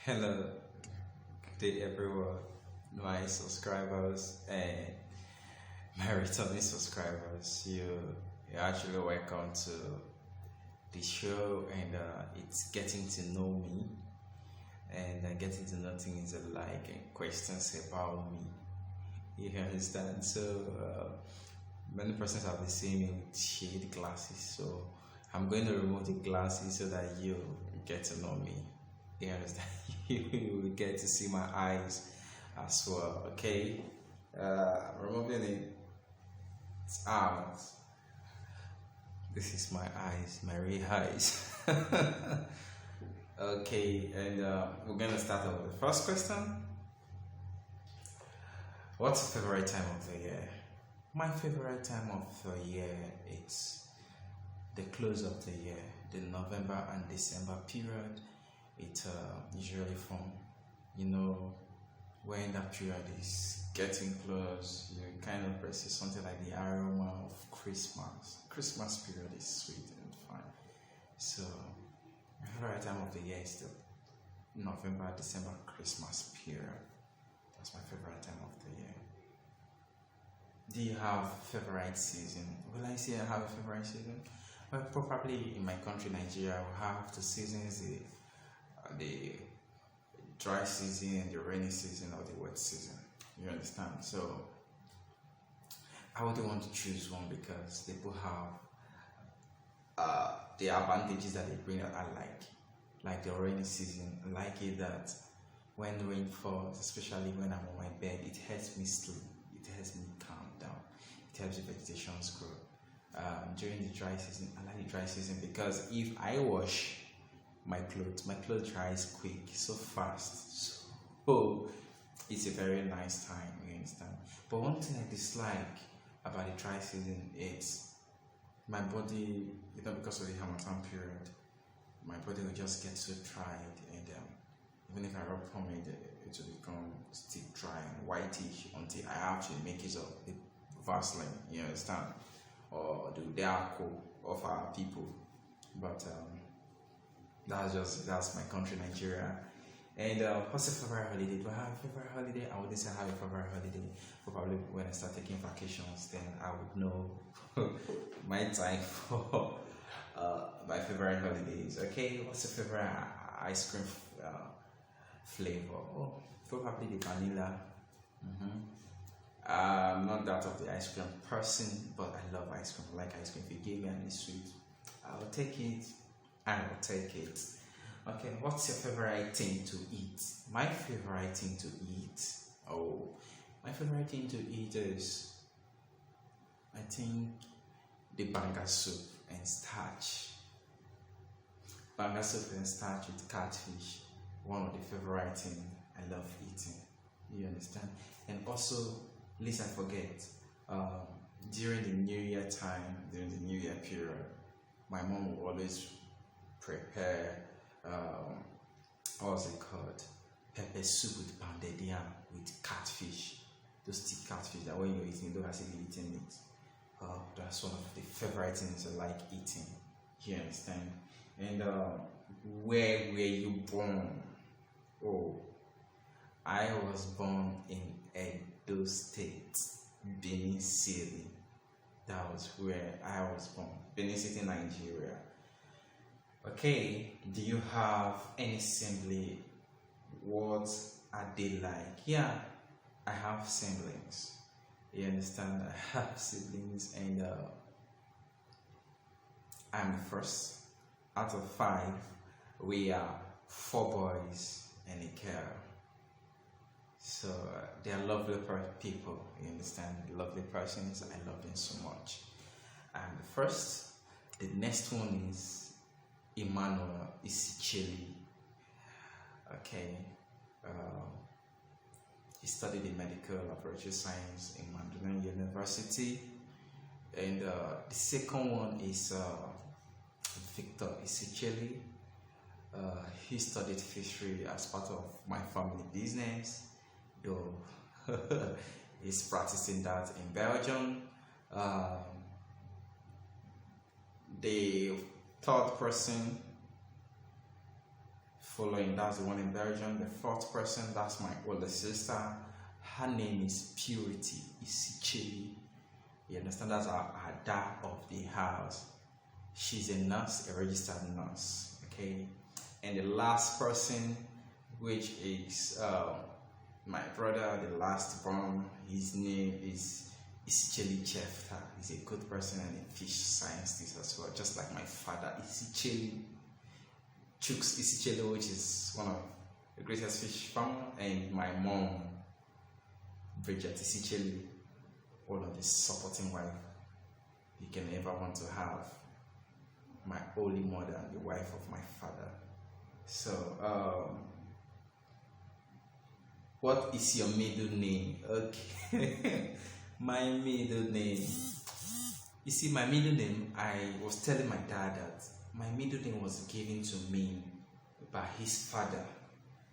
Hello, good day everyone, my subscribers and my returning subscribers. You're actually welcome to the show, and it's getting to know me and getting to know things like and questions about me. You understand? So many persons have been seeing me with shade glasses, so I'm going to remove the glasses so that you get to know me. You understand? You will get to see my eyes as well. Okay, removing it out. This is my eyes, my real eyes. Okay, and we're gonna start off with the first question. What's your favorite time of the year? My favorite time of the year is the close of the year, the November and December period. It's usually fun, you know, when that period is getting close, you kind of perceive something like the aroma of Christmas. Christmas period is sweet and fun. So my favorite time of the year is the November, December, Christmas period. That's my favorite time of the year. Do you have favorite season? Will I say I have a favorite season? Well, probably in my country, Nigeria, we have the seasons, the dry season and the rainy season or the wet season. You understand? So I wouldn't want to choose one because they both have the advantages that they bring that I like. Like the rainy season, I like it that when rain falls, especially when I'm on my bed, it helps me sleep. It helps me calm down. It helps the vegetations grow. During the dry season, I like the dry season because if I wash my clothes dries quick, so fast. So it's a very nice time, you understand. But one thing I dislike about the dry season is my body, because of the Hamilton period, my body will just get so dried, and even if I rub pomade, it will become still dry and whitish until I actually make use of the Vaseline, you understand, or the Deaco of our people. But that's my country, Nigeria. And what's your favorite holiday? Do I have a favorite holiday? I wouldn't say I have a favorite holiday. Probably when I start taking vacations, then I would know my time for my favorite holidays. Okay, what's your favorite ice cream flavor? Oh, probably the vanilla. I'm not that of the ice cream person, but I love ice cream. I like ice cream. If you give me any sweet, I'll take it. I will take it. Okay, what's your favorite thing to eat? My favorite thing to eat. Oh, my favorite thing to eat is, I think, the banga soup and starch. Banga soup and starch with catfish. One of the favorite things I love eating. You understand? And also, lest I forget, during the New Year time, during the New Year period, my mom will always prepare what's it called, pepper soup with pounded yam with catfish, those thick catfish that when you're eating, you don't have to be eating it. That's one of the favorite things I like eating. You understand? And where were you born? Oh, I was born in Edo State, Benin City. That was where I was born, Benin City, Nigeria. Okay, do you have any sibling? What are they like? Yeah, I have siblings. You understand? I have siblings, and I'm the first out of 5. We are 4 boys and a girl. So they are lovely people. You understand? Lovely persons. I love them so much. I'm the first. The next one is Emmanuel Isicheli. Okay, he studied in medical laboratory science in Mandela University, and the second one is Victor Isicheli. He studied fishery as part of my family business, though he's practicing that in Belgium. The third person, Following, that's the one in Belgium. The fourth person, that's my older sister. Her name is Purity Isicheli. You understand? That's our dad of the house. She's a nurse, a registered nurse. Okay. And the last person, which is my brother, the last born, his name is Isicheli Chefta. He's a good person and a fish scientist as well, just like my father, Isicheli Chooks Isicheli, which is one of the greatest fish farmer, and my mom, Bridget Isicheli, one of the supporting wife you can ever want to have. My only mother, the wife of my father. So, what is your middle name? Okay. My middle name. You see, my middle name, I was telling my dad that my middle name was given to me by his father.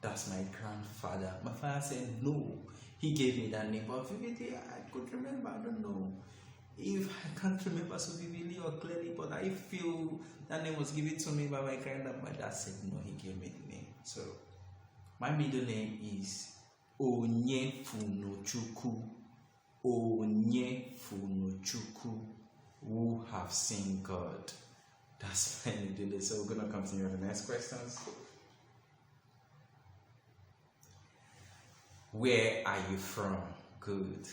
That's my grandfather. My father said no. He gave me that name, but vividly I could remember. I don't know if I can't remember so vividly or clearly, but I feel that name was given to me by my grandmother. My dad said no, he gave me the name. So my middle name is Onyefunochukwu. Onyefunochukwu, who have seen God. That's my middle name. So we're gonna continue with the next questions. Where are you from? Good.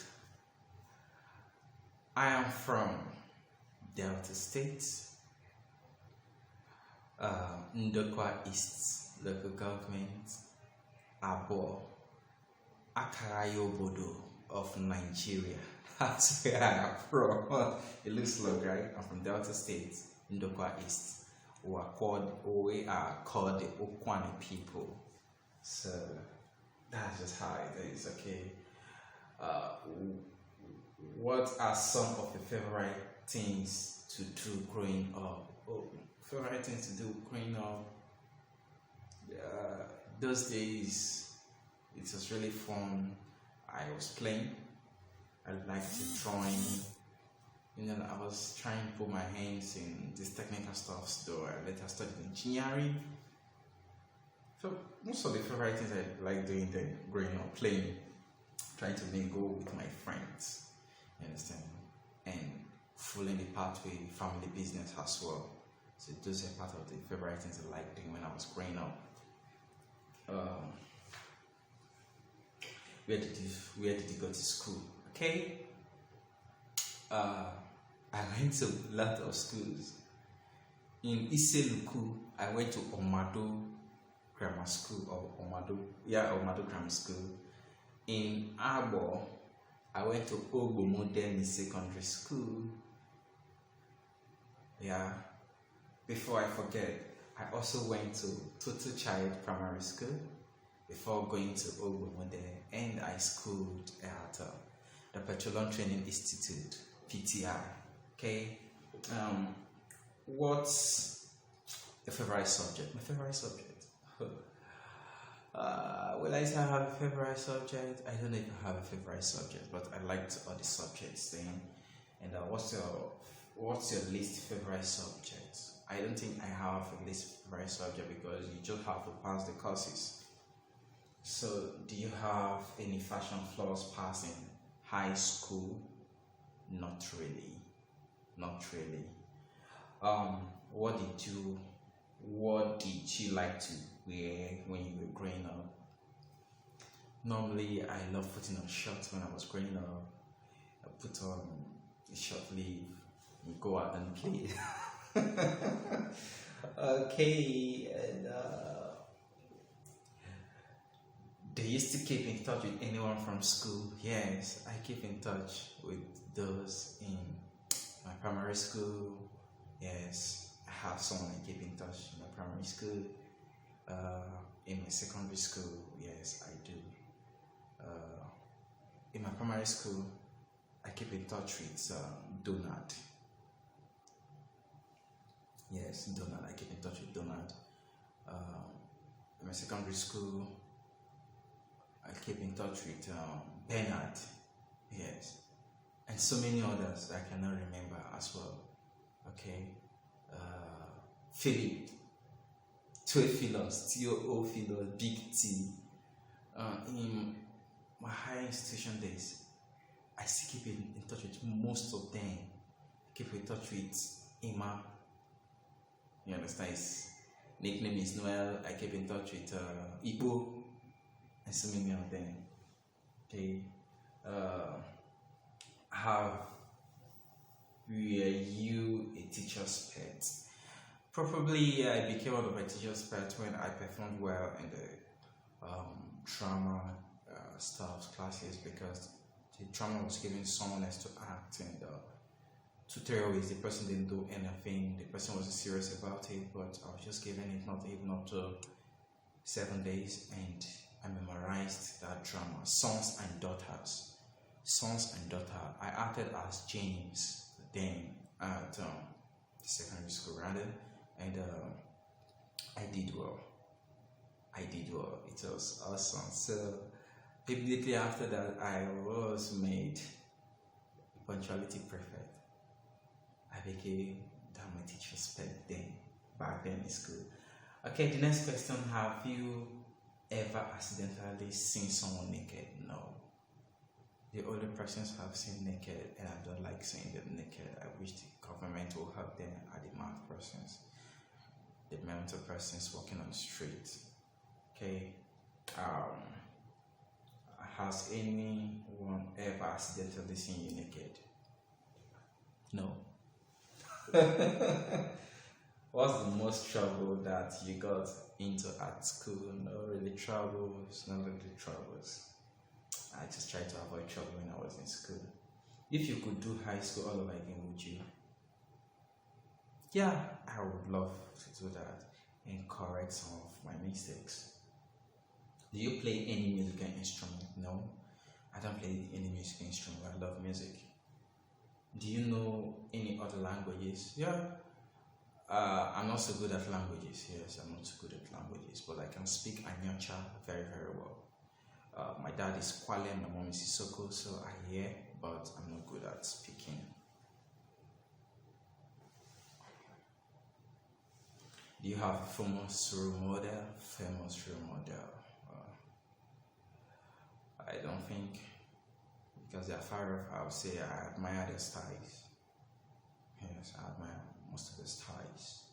I am from Delta State, Ndokwa East local government, Abo, Akarayobodo of Nigeria. That's where I am from. It looks like, right? I'm from Delta State, Ndokwa East. We are called the Okwane people. So that's just how it is, okay? What are some of your favorite things to do growing up? Oh, favorite things to do growing up? Those days, it was really fun. I was playing. I liked to drawing. You know, I was trying to put my hands in this technical stuff, though I later studied engineering. So most of the favorite things I like doing then, growing up, playing, trying to mingle with my friends, you understand, and following the pathway, family business as well. So those are part of the favorite things I like doing when I was growing up. Where did you go to school? Okay. I went to a lot of schools. In Iseluku, I went to Omado Grammar School, or Omado Grammar School. In Abo, I went to Ogo Modern Secondary School. Yeah. Before I forget, I also went to Total Child Primary School before going to Ogo Modern, and I schooled at the Petroleum Training Institute, PTI. Okay. What's your favorite subject? My favorite subject. Will I say I have a favorite subject? I don't even have a favorite subject, but I liked all the subjects then. And what's your least favorite subject? I don't think I have a least favorite subject because you just have to pass the courses. So, do you have any fashion flaws passing high school? Not really. Not really. What did you like to wear when you were growing up? Normally, I love putting on shorts when I was growing up. I put on a short sleeve and go out and play. Okay, and do you still keep in touch with anyone from school? Yes, I keep in touch with those in my primary school. Yes, I have someone I keep in touch in my primary school. In my secondary school, yes, I do. In my primary school, I keep in touch with Donald. Yes, Donald. I keep in touch with Donald. In my secondary school, I keep in touch with Bernard. Yes, and so many others I cannot remember as well. Okay, Philip. Theophilus, Theophilus, Big T. In my higher institution days, I still keep in touch with most of them. Keep in touch with Emma. You understand? His nickname is Noel. I keep in touch with Igbo and so many of them. Okay. Were you a teacher's pet? Probably I became one of my teacher's pets when I performed well in the drama stuff classes, because the drama was giving someone else to act, and 2-3 weeks the person didn't do anything. The person wasn't serious about it, but I was just giving it not even up to 7 days, and I memorized that drama, Sons and Daughters. Sons and Daughter. I acted as James then at the secondary school rather, and I did well. It was awesome. So immediately after that, I was made punctuality prefect. I became my teacher's pet then, back then in school. Okay, the next question: have you ever accidentally seen someone naked? No. The older persons have seen naked, and I don't like seeing them naked. I wish the government will help them at the mouth persons, the mental persons walking on the street. Okay. Has anyone ever accidentally seen you naked? No. What's the most trouble that you got into at school? Not really troubles, not really troubles. I just tried to avoid trouble when I was in school. If you could do high school all over again, would you? Yeah, I would love to do that and correct some of my mistakes. Do you play any musical instrument? No, I don't play any musical instrument. I love music. Do you know any other languages? Yeah. I'm not so good at languages. Yes, I'm not so good at languages, but I can speak Anyacha very, very well. My dad is Kwale and my mom is Isoko, so I hear, but I'm not good at speaking. Do you have a famous role model? I don't think, because they are far off. I would say I admire their styles. Yes, I admire most of their styles.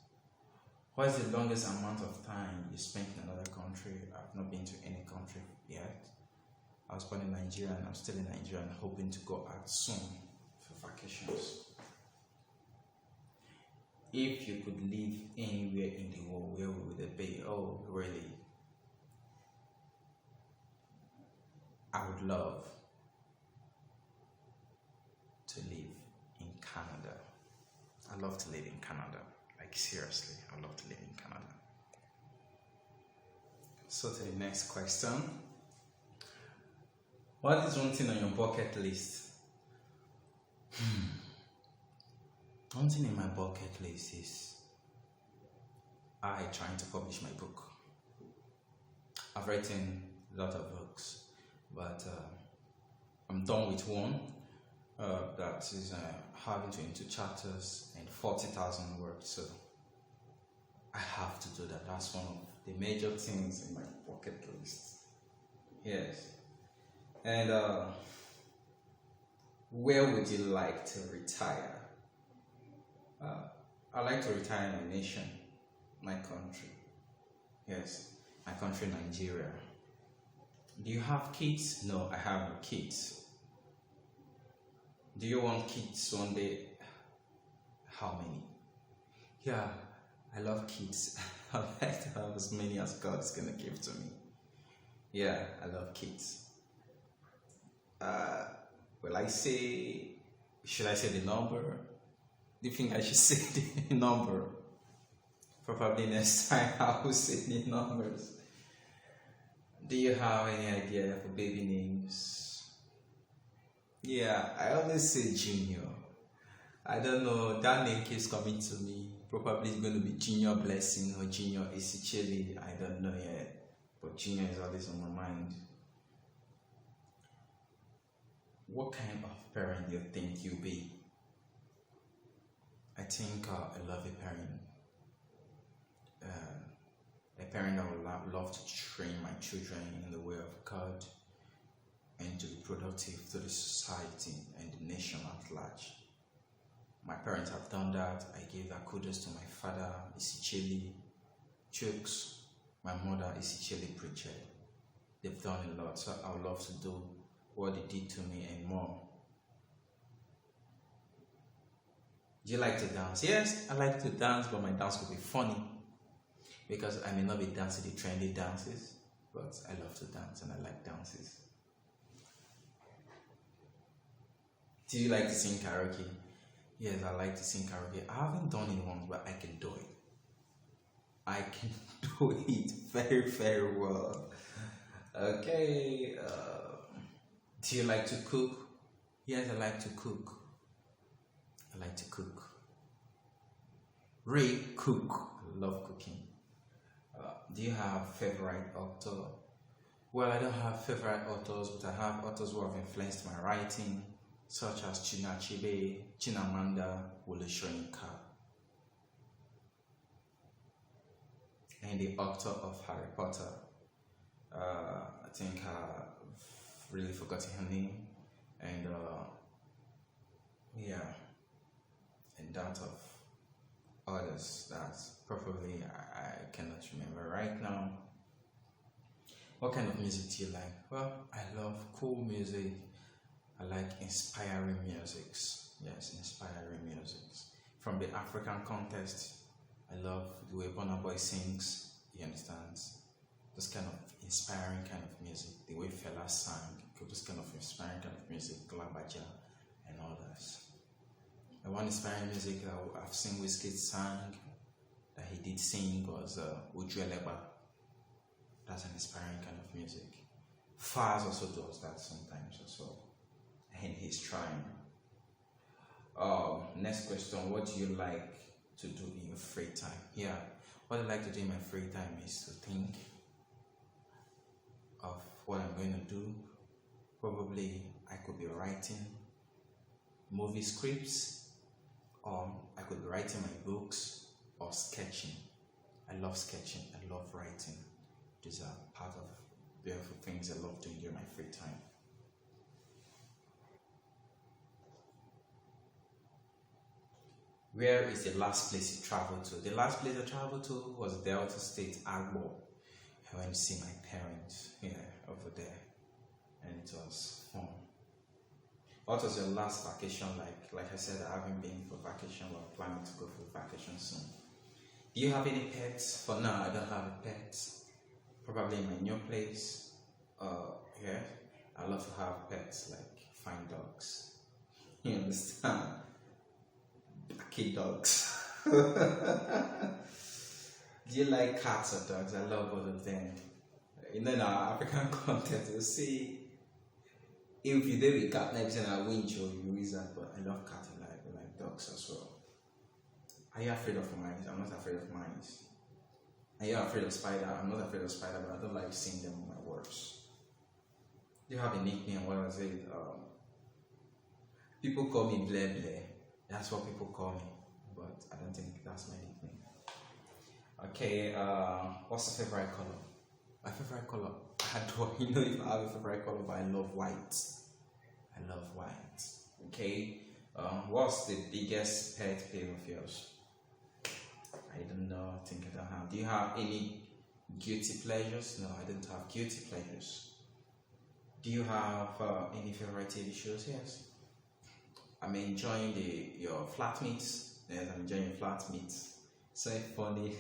What is the longest amount of time you spent in another country? I've not been to any country yet. I was born in Nigeria and I'm still in Nigeria and hoping to go out soon for vacations. If you could live anywhere in the world, where would it be? Oh, really? I would love to live in Canada. I love to live in Canada. Like seriously, I love to live in Canada. So to the next question. What is one thing on your bucket list? One thing in my bucket list is I trying to publish my book. I've written a lot of books, but I'm done with one that is having 22 chapters and 40,000 words. So I have to do that. That's one of the major things in my bucket list. Yes. And where would you like to retire? I like to retire in my nation, my country. Yes, my country, Nigeria. Do you have kids? No, I have no kids. Do you want kids one day? How many? Yeah, I love kids. I'd like to have as many as God's gonna give to me. Yeah, I love kids. Should I say the number? Do you think I should say the number? Probably next time I will say the numbers. Do you have any idea for baby names? Yeah, I always say Junior. I don't know, that name keeps coming to me. Probably it's going to be Junior Blessing or Junior Isicheli. I don't know yet. But Junior is always on my mind. What kind of parent do you think you'll be? I think a loving parent. a parent that would love to train my children in the way of God and to be productive to the society and the nation at large. My parents have done that. I give that kudos to my father, Isicheli Chooks, my mother, Isicheli Preacher. They've done a lot, so I would love to do what they did to me and more. Do you like to dance? Yes, I like to dance, but my dance could be funny because I may not be dancing the trendy dances, but I love to dance and I like dances. Do you like to sing karaoke? Yes, I like to sing karaoke. I haven't done it once, but I can do it. I can do it very, very well. Okay. Do you like to cook? Yes, I like to cook. I like to cook. Cook. I love cooking. Do you have favorite author? Well, I don't have favorite authors, but I have authors who have influenced my writing, such as Chinachebe, Chinamanda, Wole Soyinka, and the author of Harry Potter. I think I've really forgotten her name, and yeah, and that of others that probably I cannot remember right now. What kind of music do you like? Well, I love cool music. I like inspiring musics. Yes, inspiring musics. From the African context, I love the way Burna Boy sings. You understand? This kind of inspiring kind of music. The way Fela sang. This kind of inspiring kind of music. Glabaja and others. The one inspiring music I've seen Wizkid sang, that he did sing, was Ujueleba. That's an inspiring kind of music. Faz also does that sometimes as well. And he's trying. Next question, what do you like to do in your free time? Yeah, what I like to do in my free time is to think of what I'm going to do. Probably I could be writing movie scripts, or I could be writing my books, or sketching. I love sketching, I love writing. These are part of beautiful things I love doing during my free time. Where is the last place you traveled to? The last place I traveled to was Delta State, Agbo. I went to see my parents over there, and it was fun. What was your last vacation like? Like I said, I haven't been for vacation, but I'm planning to go for vacation soon. Do you have any pets? For now, I don't have a pet. Probably in my new place. Yeah, I love to have pets, like fine dogs. You understand? Kid dogs. Do you like cats or dogs? I love both of them. In our African context, you'll see if you did with cat, maybe I winch or you wizard, but I love cats and I like dogs as well. Are you afraid of mice? I'm not afraid of mice. Are you afraid of spider? I'm not afraid of spider, but I don't like seeing them on my works. Do you have a nickname? What was it? People call me Blair Blair. That's what people call me, but I don't think that's my nickname. Okay, what's the favorite color? My favorite color? I don't know if I have a favorite color, but I love white. I love white. Okay, what's the biggest pet peeve of yours? I don't know. I think I don't have. Do you have any guilty pleasures? No, I don't have guilty pleasures. Do you have any favorite TV shows? Yes. I'm enjoying your flatmates. Yes, I'm enjoying your flatmates. So funny.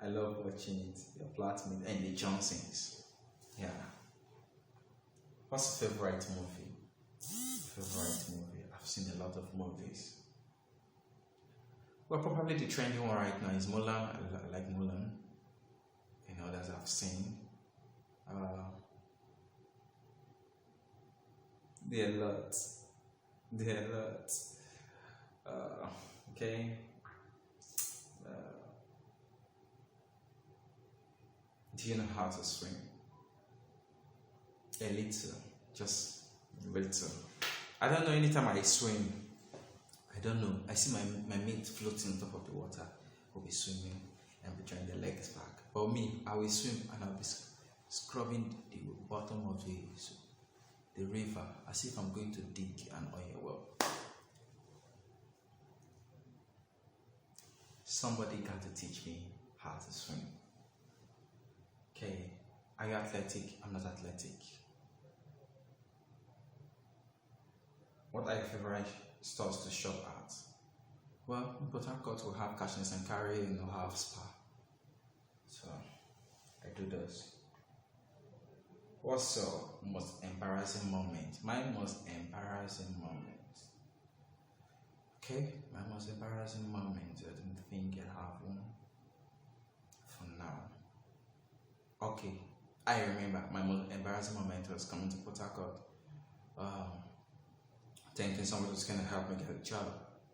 I love watching it. Your flatmates and the Johnsons. Yeah. What's your favorite movie? Favorite movie? I've seen a lot of movies. Well, probably the trendy one right now is Mulan. I like Mulan. And others I've seen. There are lots. Okay. Do you know how to swim? A little, just a little. I don't know. Anytime I swim, I don't know. I see my mate floating on top of the water. We'll be swimming, and be trying the legs back. But me, I will swim and I'll be scrubbing the bottom of the river as if I'm going to dig an oil well. Somebody got to teach me how to swim. Okay, are you athletic? I'm not athletic. What are your favorite stores to shop at? Well, in Port Harcourt will have Cashness and Carry and will have Spa. So, I do those. What's your most embarrassing moment? My most embarrassing moment. Okay, my most embarrassing moment. I don't think I have one for now. Okay, I remember my most embarrassing moment was coming to Port Harcourt. Thinking somebody was going to help me get a job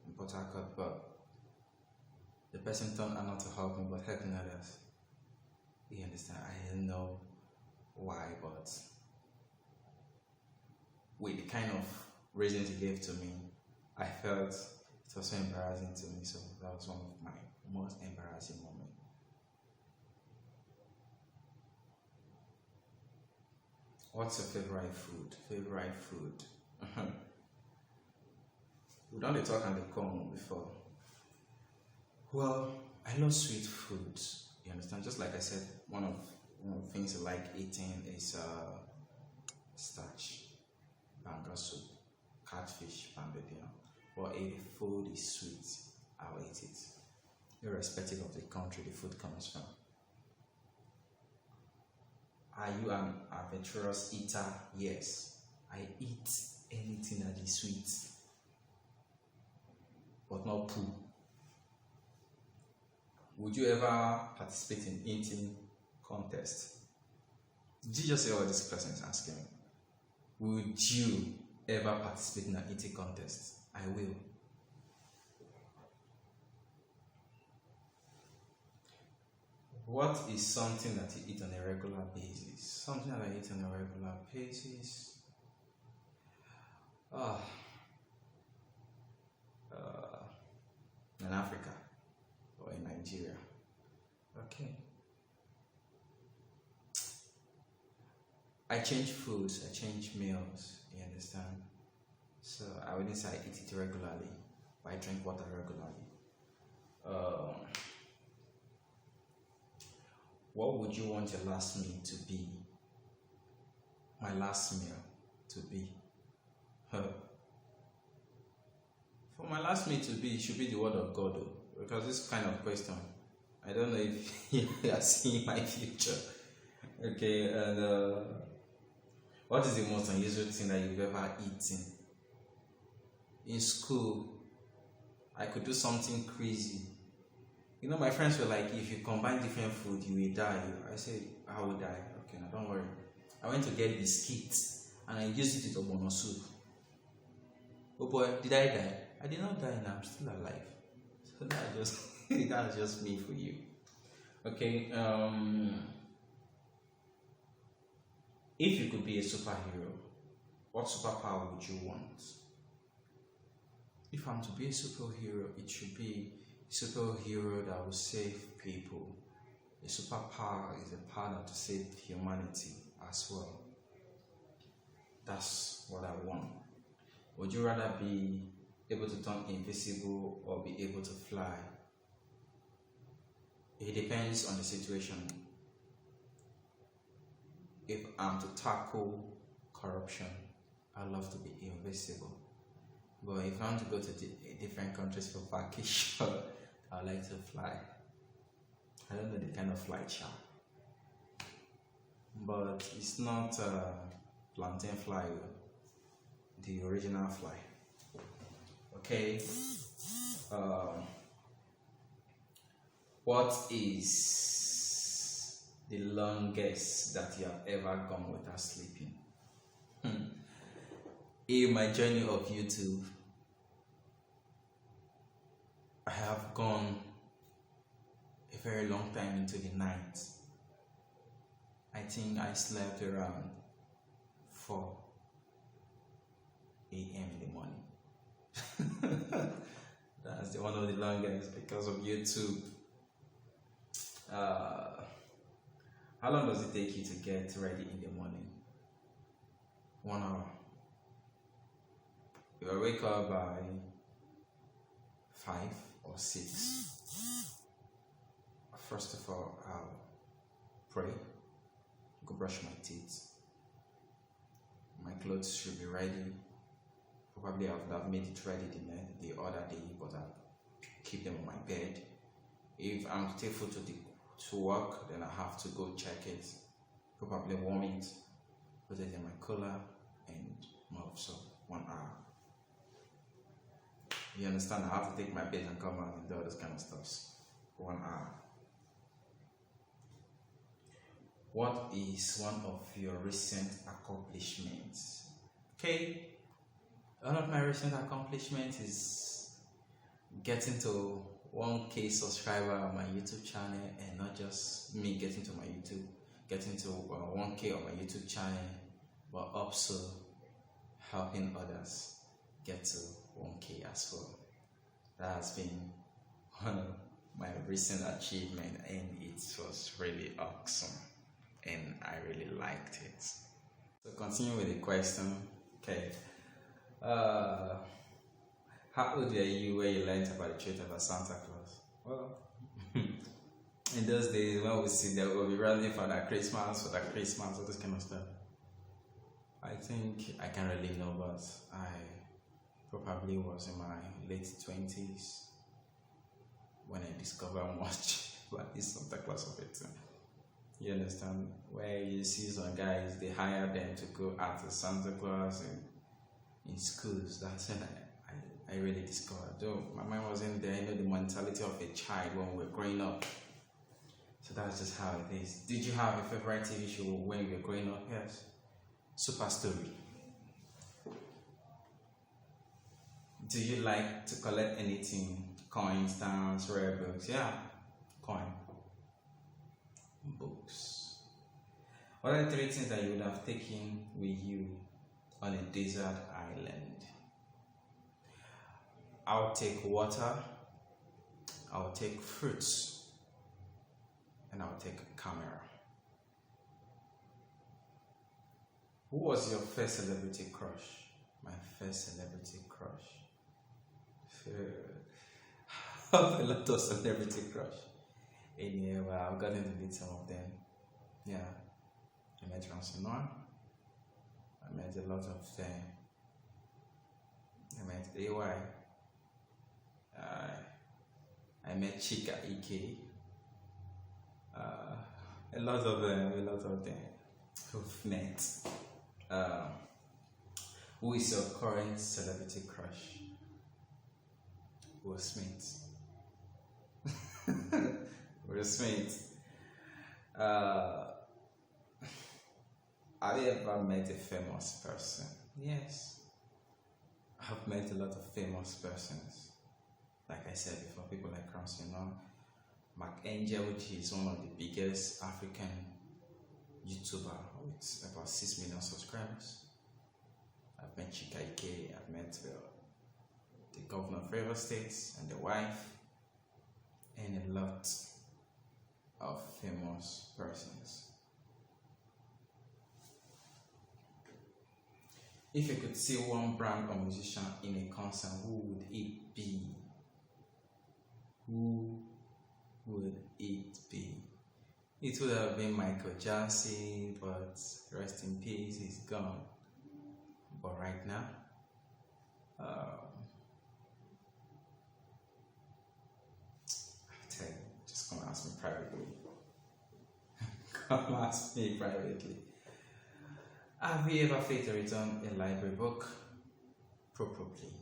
in Port Harcourt, but the person turned out not to help me but helping others. You understand? I didn't know why, but with the kind of reasons he gave to me, I felt it was so embarrassing to me. So that was one of my most embarrassing moments. What's your favorite food? Favorite food. We don't talk on the come before. Well, I love sweet foods. You understand? Just like I said, one of the things I like eating is starch, banga soup, catfish, pounded yam. But if the food is sweet, I'll eat it, irrespective of the country the food comes from. Are you an adventurous eater? Yes. I eat anything that is sweet, but not poo. Would you ever participate in eating contest? Did you just say what this person is asking? Would you ever participate in an eating contest? I will. What is something that you eat on a regular basis? Something that I eat on a regular basis? In Africa or in Nigeria. Okay. I change foods, I change meals, you understand? So I wouldn't say I eat it regularly, but I drink water regularly. What would you want your last meal to be? My last meal to be? For my last meal to be, it should be the word of God, though, because this kind of question, I don't know if you are seeing my future. Okay, and what is the most unusual thing that you've ever eaten? In school, I could do something crazy. You know, my friends were like, if you combine different food, you will die. I said, I will die. Okay, now don't worry. I went to get biscuits and I used it with obono soup. Oh boy, did I die? I did not die and I'm still alive. So that's just me for you. Okay, if you could be a superhero, what superpower would you want? If I'm to be a superhero, it should be a superhero that will save people. A superpower is a power to save humanity as well. That's what I want. Would you rather be able to turn invisible or be able to fly? It depends on the situation. If I'm to tackle corruption, I love to be invisible. But if I want to go to different countries for vacation, I like to fly. I don't know the kind of flight chart, but it's not plantain fly, the original fly. Okay. What is the longest that you have ever gone without sleeping? In my journey of YouTube, I have gone a very long time into the night. I think I slept around 4 a.m. in the morning. That's one of the longest because of YouTube. Uh, how long does it take you to get ready in the morning? 1 hour. If I wake up by 5 or 6, first of all, I'll pray, go brush my teeth. My clothes should be ready. Probably I would have made it ready the other day, but I'll keep them on my bed. If I'm still full to work, then I have to go check it, probably warm it, put it in my cooler, and move. So 1 hour. You understand? I have to take my bed and come out and do all this kind of stuff. 1 hour. What is one of your recent accomplishments? Okay, one of my recent accomplishments is getting to 1K subscriber on my YouTube channel, and not just me getting to 1K on my YouTube channel, but also helping others get to 1K as well. That has been one of my recent achievements, and it was really awesome, and I really liked it. So continue with the question. Okay. How old were you when you learned about the truth about Santa Claus? Well, in those days when we see that we'll be running for that Christmas, all this kind of stuff. I think I can't really know, but I probably was in my late 20s when I discovered much about this Santa Claus of it. You understand? Where you see some guys, they hire them to go out to Santa Claus in schools. That's when I really discovered. Though my mind wasn't there, the mentality of a child when we were growing up. So that's just how it is. Did you have a favorite TV show when you were growing up? Yes. Super Story. Do you like to collect anything? Coins, stamps, rare books? Yeah, coin. Books. What are the 3 things that you would have taken with you on a desert island? I'll take water, I'll take fruits, and I'll take a camera. Who was your first celebrity crush? My first celebrity crush. I have a lot of celebrity crush. And yeah, well, I've gotten to meet some of them. Yeah. I met Ransomar. I met a lot of them. I met AY. I met Chika Ike. A lot of them who've met. Who is your current celebrity crush? Will Smith. Will Smith. Have you ever met a famous person? Yes. I've met a lot of famous persons. Like I said before, people like Mark Angel, which is one of the biggest African YouTuber with about 6 million subscribers. I've met Chika Ike, I've met the governor of River State and the wife, and a lot of famous persons. If you could see one brand or musician in a concert, who would it be? Who would it be? It would have been Michael Jackson, but rest in peace, he's gone. But right now, I tell you, just come ask me privately. Come ask me privately. Have you ever failed to return a library book? Probably,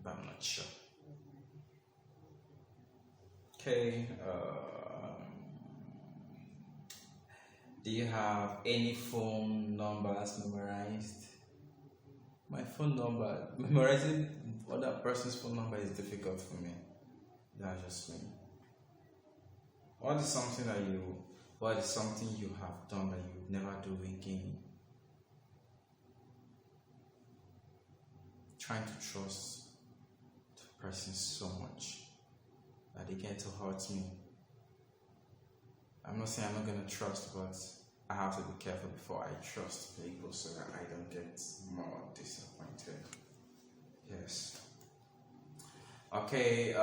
but I'm not sure. Okay. Do you have any phone numbers memorized? My phone number, memorizing other person's phone number is difficult for me. That's just me. What is something you have done that you would never do again? Trying to trust the person so much that they get to hurt me. I'm not saying I'm not gonna trust, but I have to be careful before I trust people so that I don't get more disappointed. Yes. Okay.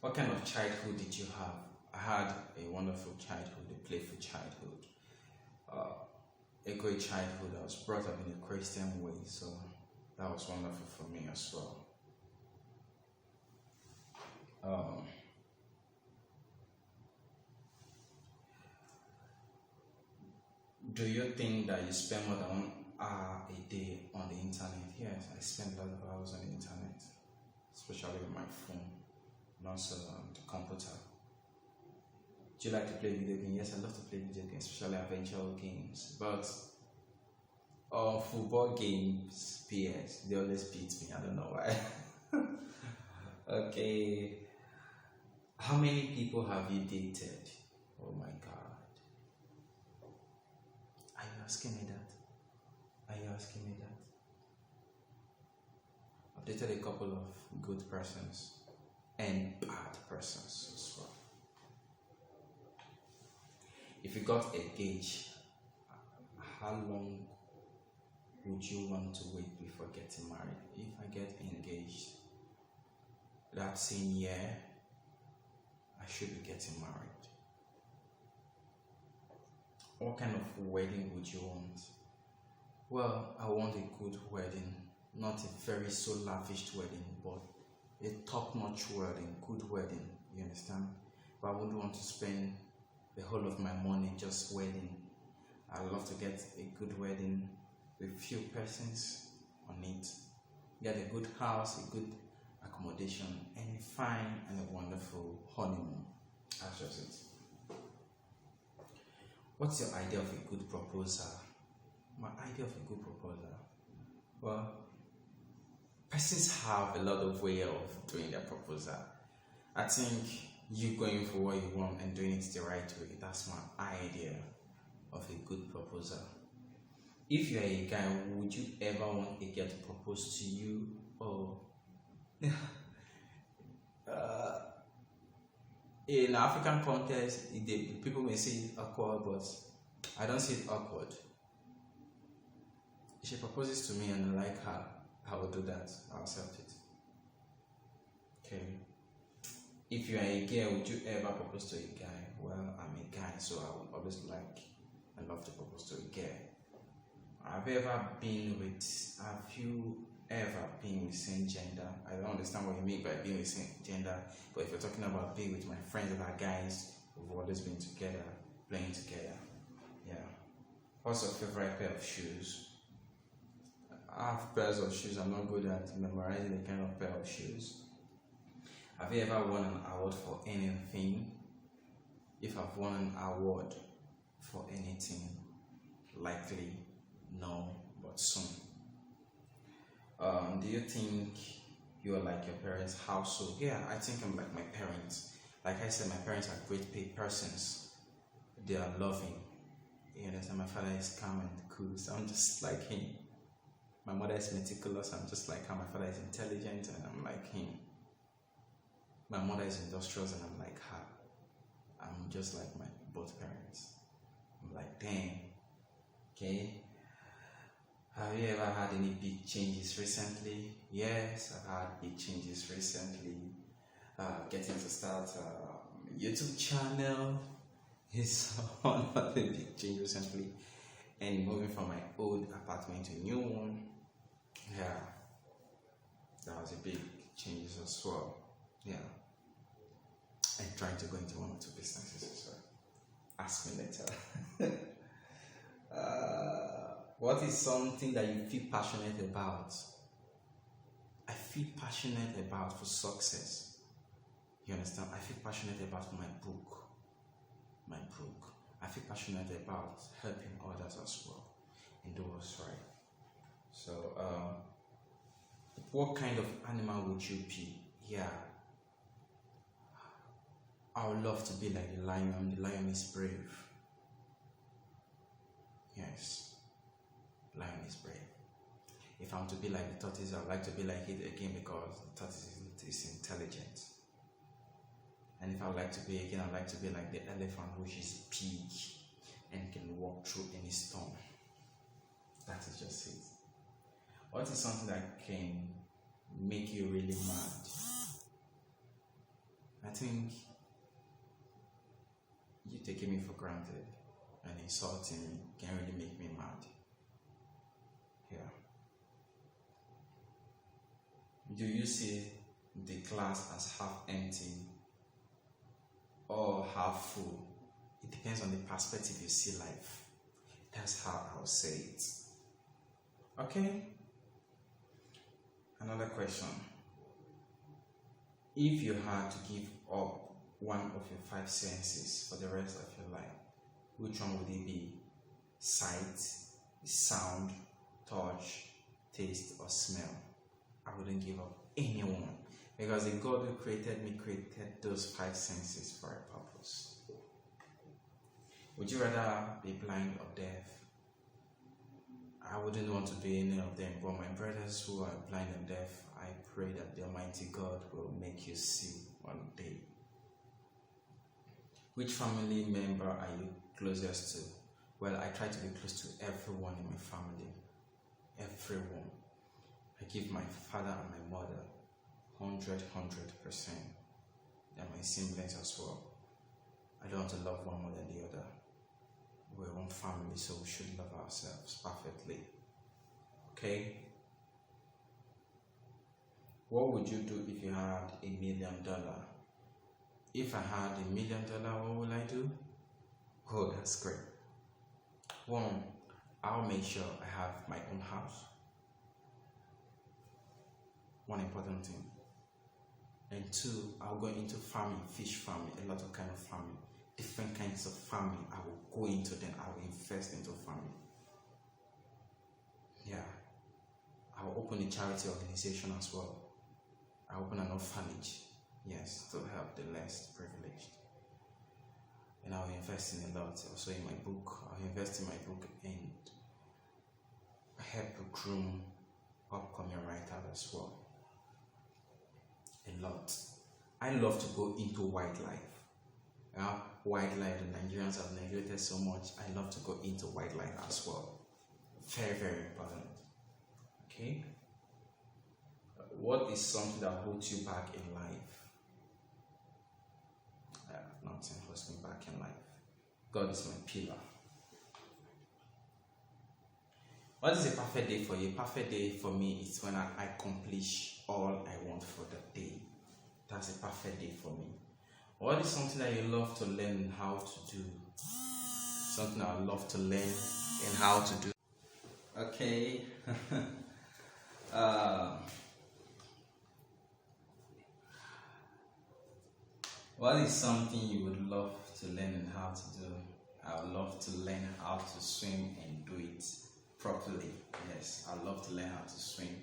What kind of childhood did you have? I had a wonderful childhood, a playful childhood, a great childhood. I was brought up in a Christian way, so that was wonderful for me as well. Do you think that you spend more than 1 hour a day on the internet? Yes, I spend a lot of hours on the internet, especially with my phone and also the computer. Do you like to play video games? Yes, I love to play video games, especially adventure games. But football games, PS, they always beat me. I don't know why. Okay. How many people have you dated? Oh my God. Are you asking me that? Are you asking me that? I've dated a couple of good persons and bad persons as well. If you got engaged, how long would you want to wait before getting married? If I get engaged that same year, I should be getting married. What kind of wedding would you want? Well, I want a good wedding, not a very so lavish wedding, but a top-notch wedding, good wedding, you understand? But I wouldn't want to spend the whole of my money just wedding. I'd love to get a good wedding with few persons on it. Get a good house, a good accommodation, and a fine and a wonderful honeymoon. That's just it. What's your idea of a good proposal? My idea of a good proposal? Well, persons have a lot of way of doing their proposal. I think you going for what you want and doing it the right way, that's my idea of a good proposal. If you're a guy, would you ever want a girl to propose to you? Or in African context, people may say it awkward, but I don't see it awkward. If she proposes to me and I like her, I will do that. I'll accept it. Okay. If you are a girl, would you ever propose to a guy? Well, I'm a guy, so I would always like and love to propose to a girl. Have you ever been with same gender? I don't understand what you mean by being with same gender, but if you're talking about being with my friends that are guys, we've always been together, playing together. Yeah. What's your favorite pair of shoes? I have pairs of shoes. I'm not good at memorizing the kind of pair of shoes. Have you ever won an award for anything? If I've won an award for anything, likely no, but soon. Do you think you're like your parents' household? Yeah, I think I'm like my parents. Like I said, my parents are great paid persons. They are loving. You understand? My father is calm and cool, so I'm just like him. My mother is meticulous. I'm just like her. My father is intelligent, and I'm like him. My mother is industrious, and I'm like her. I'm just like my both parents. I'm like, damn. Okay. Have you ever had any big changes recently? Yes, I've had big changes recently. Getting to start a YouTube channel is one of the big changes recently. And moving from my old apartment to a new one, yeah, that was a big change as well. Yeah. And trying to go into one or two businesses as well. Ask me later. What is something that you feel passionate about? I feel passionate about for success. You understand? I feel passionate about my book. I feel passionate about helping others as well and do what's right. So, what kind of animal would you be? Yeah. I would love to be like the lion. The lion is brave. Yes. Lion is brave. If I want to be like the tortoise, I would like to be like it again because the tortoise is intelligent. And if I would like to be again, I'd like to be like the elephant, which is a pig and can walk through any storm. That is just it. What is something that can make you really mad? I think you taking me for granted and insulting me can really make me mad. Yeah. Do you see the glass as half empty or half full? It depends on the perspective you see life. That's how I'll say it. Okay? Another question. If you had to give up one of your 5 senses for the rest of your life, which one would it be? Sight, sound, touch, taste, or smell? I wouldn't give up anyone, because the God who created me created those 5 senses for a purpose. Would you rather be blind or deaf? I wouldn't want to be any of them, but my brothers who are blind and deaf, I pray that the Almighty God will make you see one day. Which family member are you closest to? Well, I try to be close to everyone in my family. Everyone. I give my father and my mother 100%. And my siblings as well. I don't want to love one more than the other. We're one family, so we should love ourselves perfectly. Okay? What would you do if you had $1 million? If I had $1 million, what will I do? Oh, that's great. 1, I'll make sure I have my own house. One important thing. And 2, I'll go into farming, fish farming, a lot of kind of farming. Different kinds of farming, I will go into them. I will invest into farming. Yeah. I will open a charity organization as well. I open an orphanage, yes, to help the less privileged. And I will invest in a lot. Also in my book, I'll invest in my book and help groom upcoming writers as well. A lot. I love to go into wildlife. Wildlife, the Nigerians have neglected so much. I love to go into wildlife as well. Very, very important. Okay? What is something that holds you back in life? Nothing holds me back in life. God is my pillar. What is a perfect day for you? A perfect day for me is when I accomplish all I want for the day. That's a perfect day for me. What is something that you love to learn how to do? Something I love to learn and how to do. Okay. What is something you would love to learn and how to do? I would love to learn how to swim and do it properly. Yes, I love to learn how to swim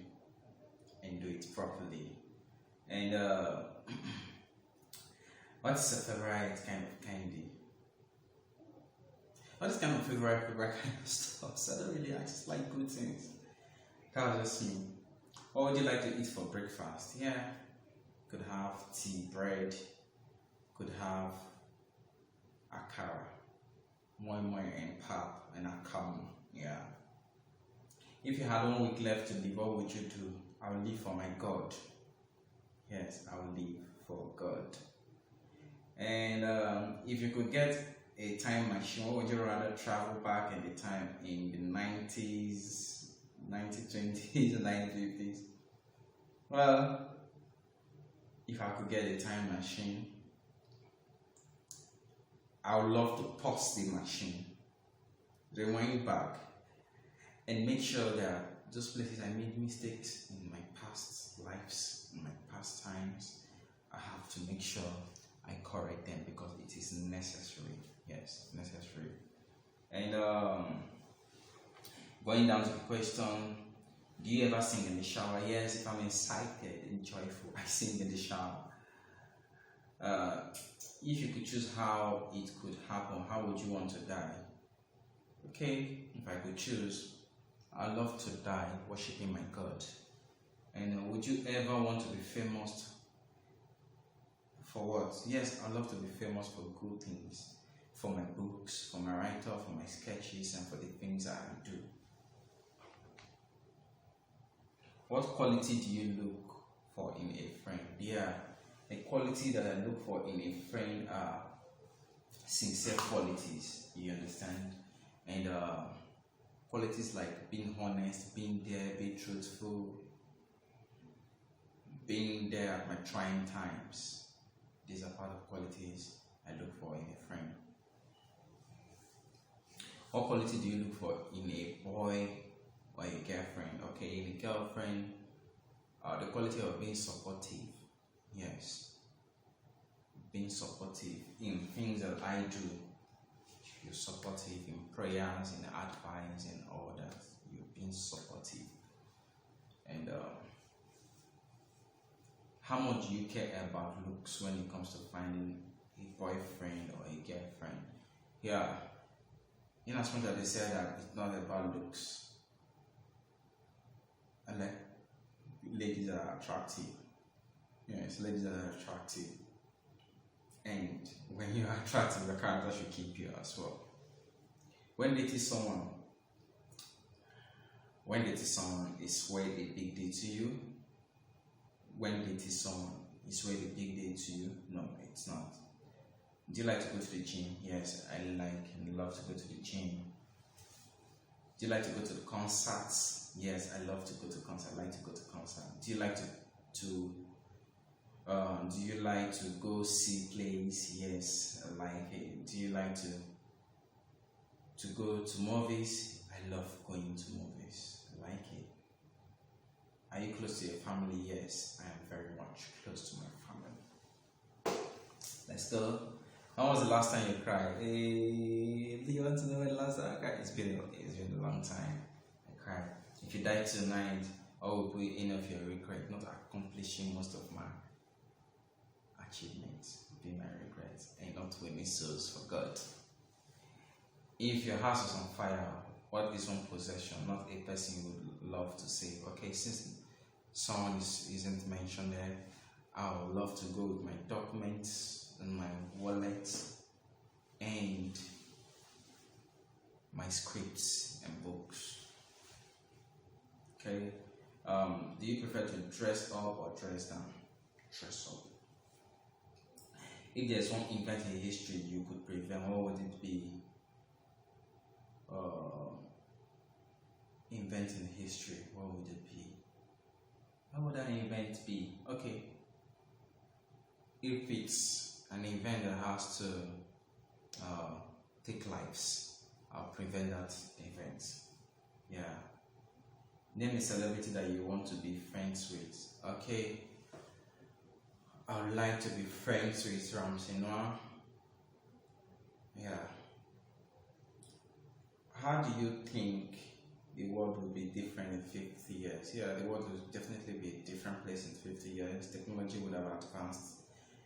and do it properly. And what's your favorite kind of candy? What is kind of favorite kind of stuff? So I don't really, I just like good things. That's just me. What would you like to eat for breakfast? Yeah, could have tea, bread, could have akara, moi and pap and akamu. Yeah. If you had 1 week left to live, what would you do? I will live for my God. Yes, I will live for God. And if you could get a time machine, what would you rather travel back in the time in the 90s, 1920s, 1950s? Well, if I could get a time machine, I would love to pause the machine, rewind back, and make sure that those places I made mistakes in my past lives, in my past times, I have to make sure I correct them because it is necessary. Yes, necessary. And going down to the question, do you ever sing in the shower? Yes, if I'm excited and joyful, I sing in the shower. If you could choose how it could happen, how would you want to die? Okay, if I could choose, I'd love to die worshiping my God. And would you ever want to be famous For what? Yes, I love to be famous for good things, for my books, for my writer, for my sketches, and for the things I do. What quality do you look for in a friend? Yeah, a quality that I look for in a friend are sincere qualities, you understand? And qualities like being honest, being there, being truthful, being there at my trying times. These are part of qualities I look for in a friend. What quality do you look for in a boy or a girlfriend? Okay, in a girlfriend, the quality of being supportive. Yes, being supportive in things that I do. You're supportive in prayers, in advice, and all that. You're being supportive. And how much do you care about looks when it comes to finding a boyfriend or a girlfriend? Yeah, in as much as they say that it's not about looks, and like ladies are attractive. Yes, ladies are attractive. And when you're attractive, the character should keep you as well. When dating someone is way a big deal to you. When dating someone is way a big deal to you. No, it's not. Do you like to go to the gym? Yes, I love to go to the gym. Do you like to go to the concerts? Yes, I love to go to concerts. I like to go to concerts. Do you like to go see plays? Yes, I like it. Do you like to go to movies? I love going to movies. I like it. Are you close to your family? Yes, I am very much close to my family. Let's go. When was the last time you cried? Hey, do you want to know when the last time I cried? It's been a long time. I cried. If you die tonight, I will put any of your regret, not accomplishing most of my achievements, be my regrets, and not winning souls for God. If your house is on fire, what is one possession, not a person you would love to save? Okay, since someone isn't mentioned there, I would love to go with my documents and my wallet and my scripts and books. Okay, do you prefer to dress up or dress down? Dress up. If there's one event in history you could prevent, what would it be? Event in history, what would it be? What would that event be? Okay, if it's an event that has to take lives, I'll prevent that event. Yeah. Name a celebrity that you want to be friends with. Okay, I would like to be friends with Ramsey Noah. Yeah. How do you think the world will be different in 50 years? Yeah, the world will definitely be a different place in 50 years. Technology would have advanced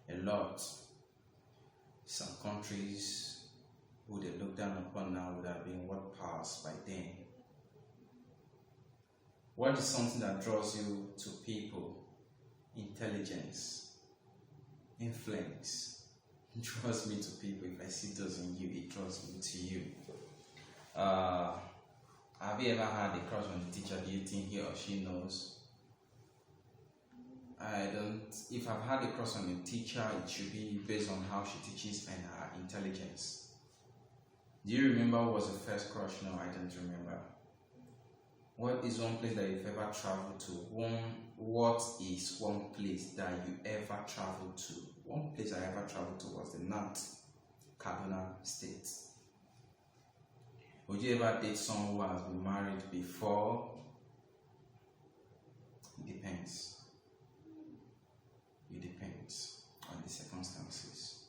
a lot. Some countries who they look down upon now would have been world powers by then. What is something that draws you to people? Intelligence, influence. It draws me to people. If I see those in you, it draws me to you. Have you ever had a crush on the teacher? Do you think he or she knows? I don't. If I've had a crush on a teacher, it should be based on how she teaches and her intelligence. Do you remember what was the first crush? No, I don't remember. What is one place that you've ever traveled to? What is one place that you ever traveled to? One place I ever traveled to was the North, Kaduna State. Would you ever date someone who has been married before? It depends. It depends on the circumstances.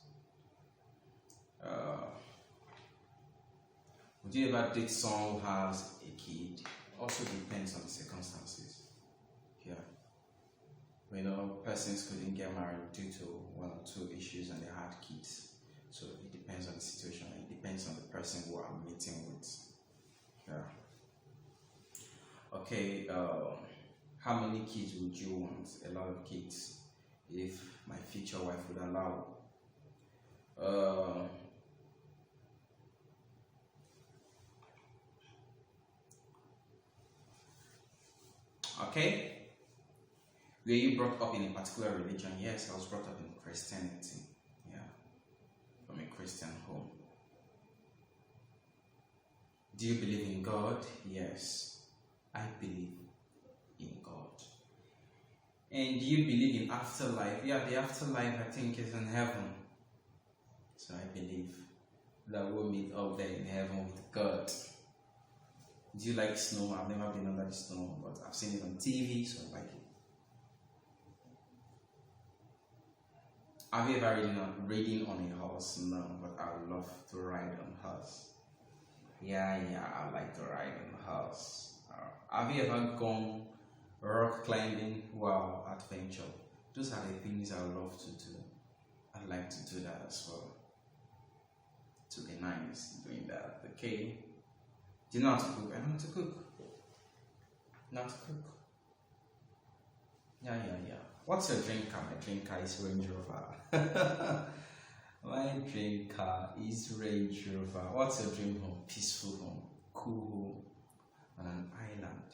Would you ever date someone who has a kid? Also depends on the circumstances. Yeah. You know, persons couldn't get married due to one or two issues and they had kids. So it depends on the situation. It depends on the person who I'm meeting with. Yeah. Okay. How many kids would you want? A lot of kids. if my future wife would allow. Uh, okay. Were you brought up in a particular religion? Yes, I was brought up in Christianity. Yeah, from a Christian home. Do you believe in God? Yes, I believe in God. And do you believe in afterlife? Yeah, the afterlife I think is in heaven. So I believe that we'll meet up there in heaven with God. Do you like snow? I've never been under the snow, but I've seen it on TV, so I like it. Have you ever ridden on a horse? No, but I would love to ride on a horse. Yeah, I like to ride on a horse. Have you ever gone rock climbing? Wow, adventure. Those are the things I love to do. I'd like to do that as well. To be nice doing that, okay? Do you know how to cook? I know how to cook. Know how to cook. Yeah. What's your dream car? My dream car is Range Rover. My dream car is Range Rover. What's your dream home? Peaceful home, cool home, on an island.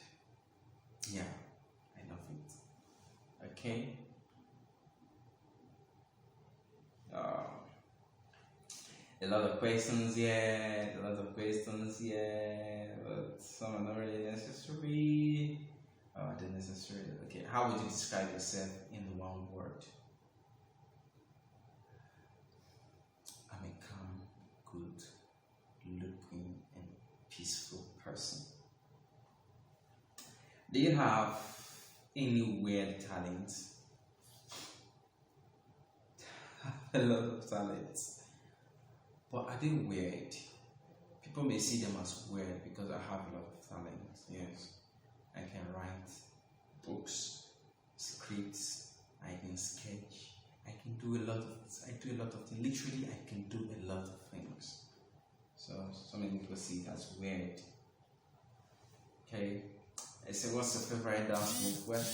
Yeah, I love it. Okay. A lot of questions here, but some are not really necessary. They're necessary. Okay, how would you describe yourself in one word? I'm a calm, good looking, and peaceful person. Do you have any weird talents? A lot of talents. But are they weird? People may see them as weird because I have a lot of talents. Yes. I can write books, scripts, I can sketch, I do a lot of things. Literally, I can do a lot of things. So many people see it as weird. Okay. I say, what's your favorite dance move? Well,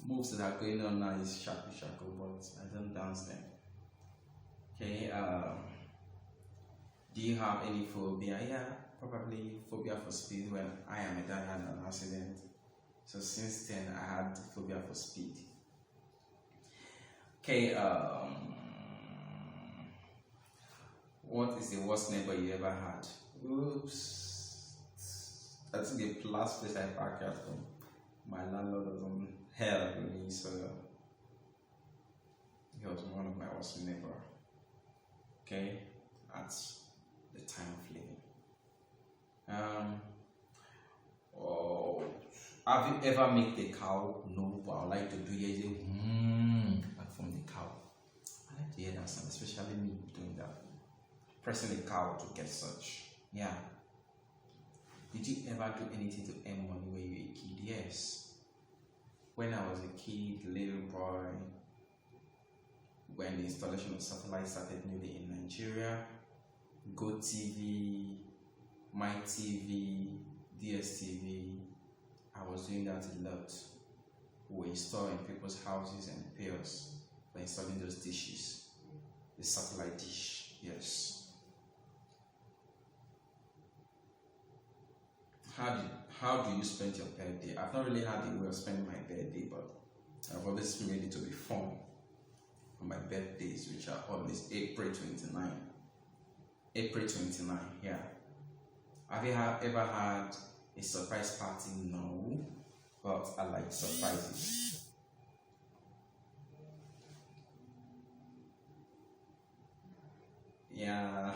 moves that are going on now is shaku shaku, but I don't dance them. Okay. Do you have any phobia? Yeah, probably phobia for speed. When I am a dad had an accident. So since then, I had phobia for speed. Okay, what is the worst neighbor you ever had? Oops. That's the last place I parked at home. My landlord was on hell with me, so he was one of my worst neighbor. Okay, that's the time of living. Have you ever milked a cow? No, but I would like to do it like from the cow. I like to hear that sound, especially me doing that. Pressing a cow to get such. Yeah. Did you ever do anything to earn money when you were a kid? Yes. When I was a kid, little boy, when the installation of satellite started newly in Nigeria, Go TV, My TV, DSTV, I was doing that a lot. We install in people's houses and pay us for installing those dishes. The satellite dish, yes. How do you spend your birthday? I've not really had a way of spending my birthday, but I've always made it to be fun for my birthdays, which are always April 29. April 29, yeah. Have you ever had a surprise party? No, but I like surprises. Yeah.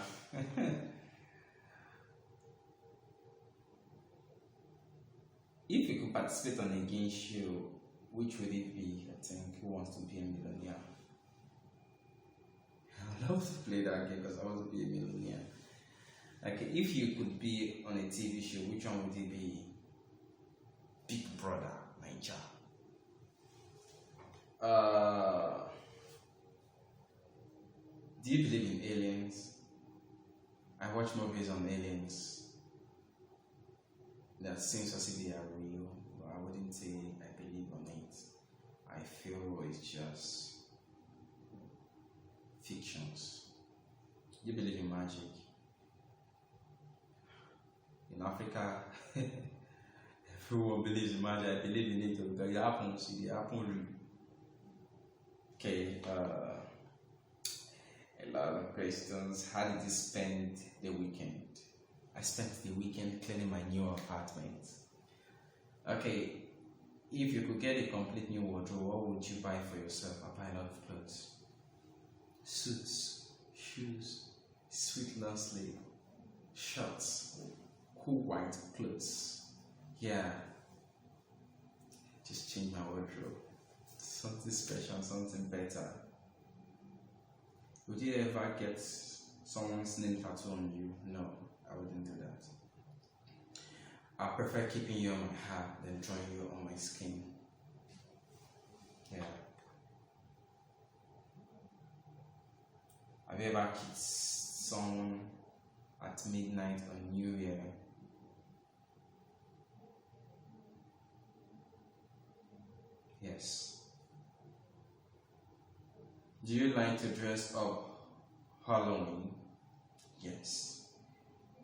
If you could participate on a game show, which would it be? I think, Who Wants to Be a Millionaire? I love to play that game because I want to be a millionaire. Okay, if you could be on a TV show, which one would it be? Big Brother, Niger. Do you believe in aliens? I watch movies on aliens that seems as if they are real, but I wouldn't say I believe on it. I feel it's just fictions. You believe in magic? In Africa, everyone believes in magic. I believe in it because it happens. It happens really. Okay, a lot of questions. How did you spend the weekend? I spent the weekend cleaning my new apartment. Okay, if you could get a complete new wardrobe, what would you buy for yourself? I buy a lot of clothes. Suits, shoes, sweet long sleeve, shirts, cool white clothes. Yeah, just change my wardrobe. Something special, something better. Would you ever get someone's name tattoo on you? No, I wouldn't do that. I prefer keeping you on my heart than drawing you on my skin. Yeah. Have you ever kissed someone at midnight on New Year? Yes. Do you like to dress up Halloween? Yes.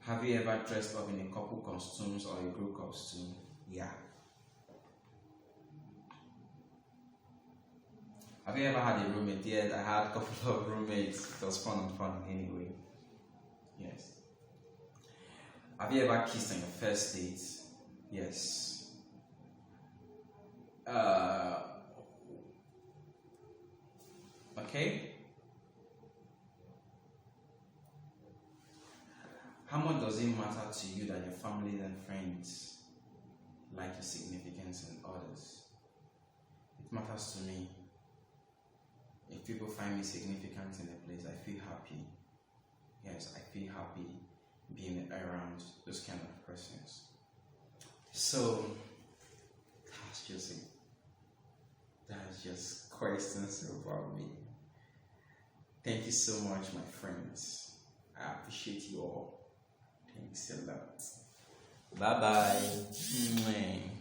Have you ever dressed up in a couple costumes or a group costume? Yeah. Have you ever had a roommate? Yes, I had a couple of roommates. It was fun anyway. Yes. Have you ever kissed on your first date? Yes. Okay. How much does it matter to you that your family and friends like your significance in others? It matters to me. If people find me significant in a place, I feel happy. Yes, I feel happy being around those kind of persons. So, that's just questions about me. Thank you so much, my friends. I appreciate you all. Thanks a lot. Bye bye.